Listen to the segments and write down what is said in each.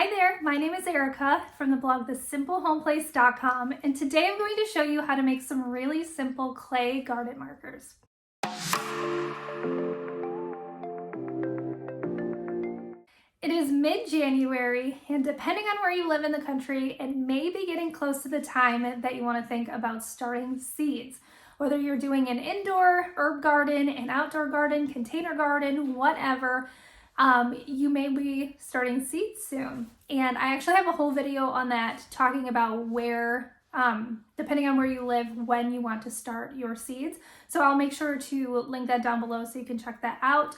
Hi there, my name is Erica from the blog thesimplehomeplace.com, and today I'm going to show you how to make some really simple clay garden markers. It is mid-January, and depending on where you live in the country, it may be getting close to the time that you want to think about starting seeds. Whether you're doing an indoor herb garden, an outdoor garden, container garden, whatever, you may be starting seeds soon. And I actually have a whole video on that talking about where, depending on where you live, when you want to start your seeds. So I'll make sure to link that down below so you can check that out.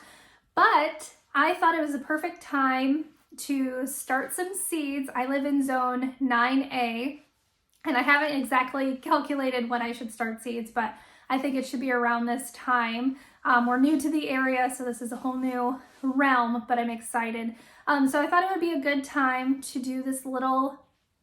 But I thought it was a perfect time to start some seeds. I live in zone 9A, and I haven't exactly calculated when I should start seeds, but I think it should be around this time. We're new to the area, so this is a whole new realm, but I'm excited. So I thought it would be a good time to do this little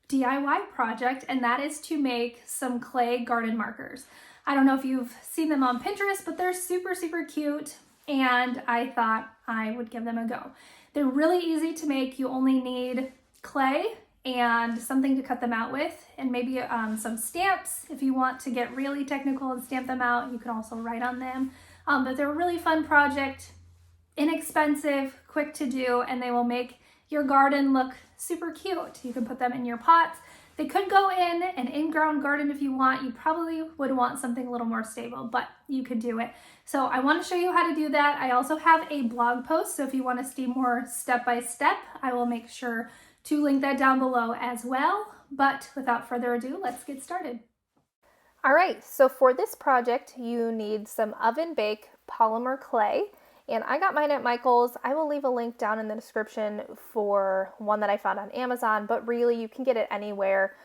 DIY project, and that is to make some clay garden markers. I don't know if you've seen them on Pinterest, but they're super, super cute, and I thought I would give them a go. They're really easy to make. You only need clay and something to cut them out with, and maybe some stamps. If you want to get really technical and stamp them out, you can also write on them. But they're a really fun project, inexpensive, quick to do, and they will make your garden look super cute. You can put them in your pots. They could go in an in-ground garden if you want. You probably would want something a little more stable, but you could do it. So I want to show you how to do that. I also have a blog post, so if you want to see more step-by-step, I will make sure to link that down below as well. But without further ado, let's get started. All right, so for this project, you need some oven bake polymer clay, and I got mine at Michael's. I will leave a link down in the description for one that I found on Amazon, but really you can get it anywhere.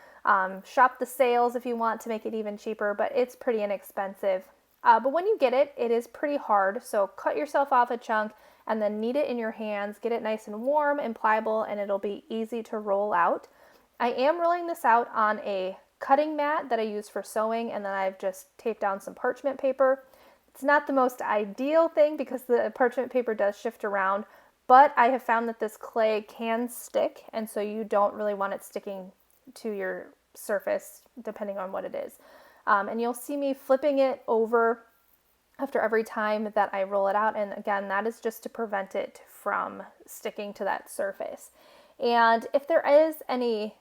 Shop the sales if you want to make it even cheaper, but it's pretty inexpensive. But when you get it, it is pretty hard, so cut yourself off a chunk and then knead it in your hands, get it nice and warm and pliable, and it'll be easy to roll out. I am rolling this out on a cutting mat that I use for sewing, and then I've just taped down some parchment paper. It's not the most ideal thing because the parchment paper does shift around, but I have found that this clay can stick, and so you don't really want it sticking to your surface depending on what it is. And you'll see me flipping it over after every time that I roll it out, and again, that is just to prevent it from sticking to that surface. And if there is any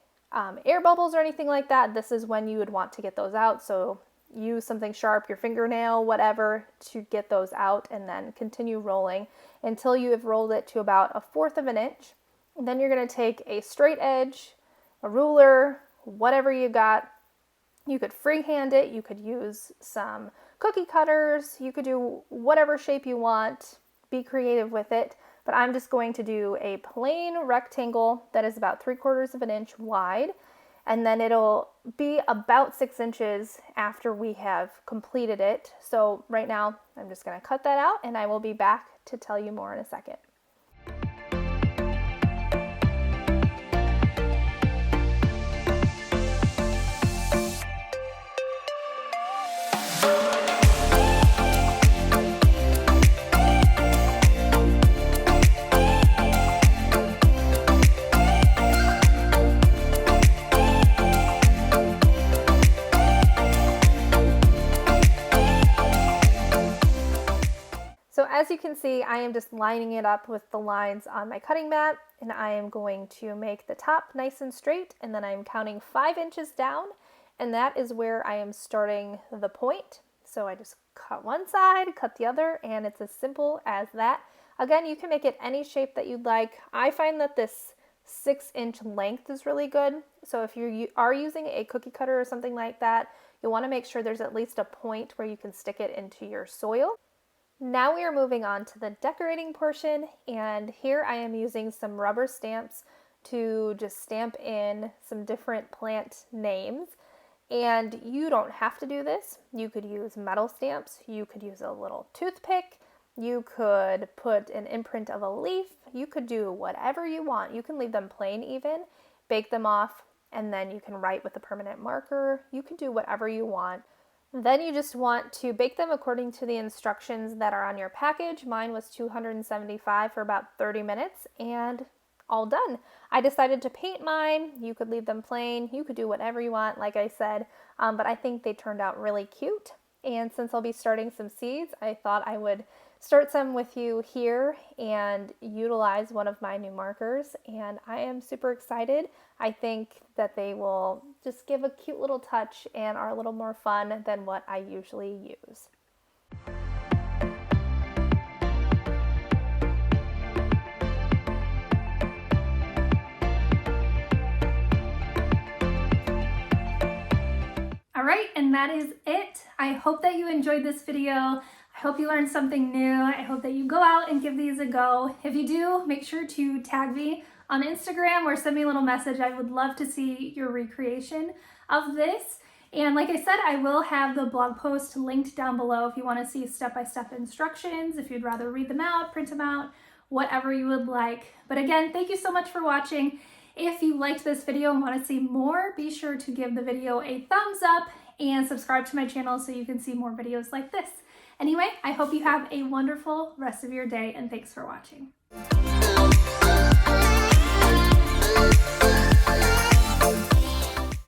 air bubbles or anything like that, this is when you would want to get those out. So use something sharp, your fingernail, whatever, to get those out, and then continue rolling until you have rolled it to about 1/4 of an inch. And then you're going to take a straight edge, a ruler, whatever you got. You could freehand it, you could use some cookie cutters, you could do whatever shape you want, be creative with it. But I'm just going to do a plain rectangle that is about 3/4 of an inch wide, and then it'll be about 6 inches after we have completed it. So right now I'm just going to cut that out, and I will be back to tell you more in a second. So as you can see, I am just lining it up with the lines on my cutting mat, and I am going to make the top nice and straight, and then I'm counting 5 inches down, and that is where I am starting the point. So I just cut one side, cut the other, and it's as simple as that. Again, you can make it any shape that you'd like. I find that this 6-inch length is really good. So if you are using a cookie cutter or something like that, you'll want to make sure there's at least a point where you can stick it into your soil. Now we are moving on to the decorating portion, and here I am using some rubber stamps to just stamp in some different plant names. And you don't have to do this. You could use metal stamps, you could use a little toothpick, you could put an imprint of a leaf, you could do whatever you want. You can leave them plain even, bake them off, and then you can write with a permanent marker. You can do whatever you want. Then you just want to bake them according to the instructions that are on your package. Mine was 275 for about 30 minutes, and all done. I decided to paint mine. You could leave them plain. You could do whatever you want, like I said, but I think they turned out really cute. And since I'll be starting some seeds, I thought I would start some with you here and utilize one of my new markers. And I am super excited. I think that they will just give a cute little touch and are a little more fun than what I usually use. All right, and that is it. I hope that you enjoyed this video. I hope you learned something new. I hope that you go out and give these a go. If you do, make sure to tag me on Instagram or send me a little message. I would love to see your recreation of this. And like I said, I will have the blog post linked down below if you want to see step-by-step instructions, if you'd rather read them out, print them out, whatever you would like. But again, thank you so much for watching. If you liked this video and want to see more, be sure to give the video a thumbs up and subscribe to my channel so you can see more videos like this. Anyway, I hope you have a wonderful rest of your day and thanks for watching.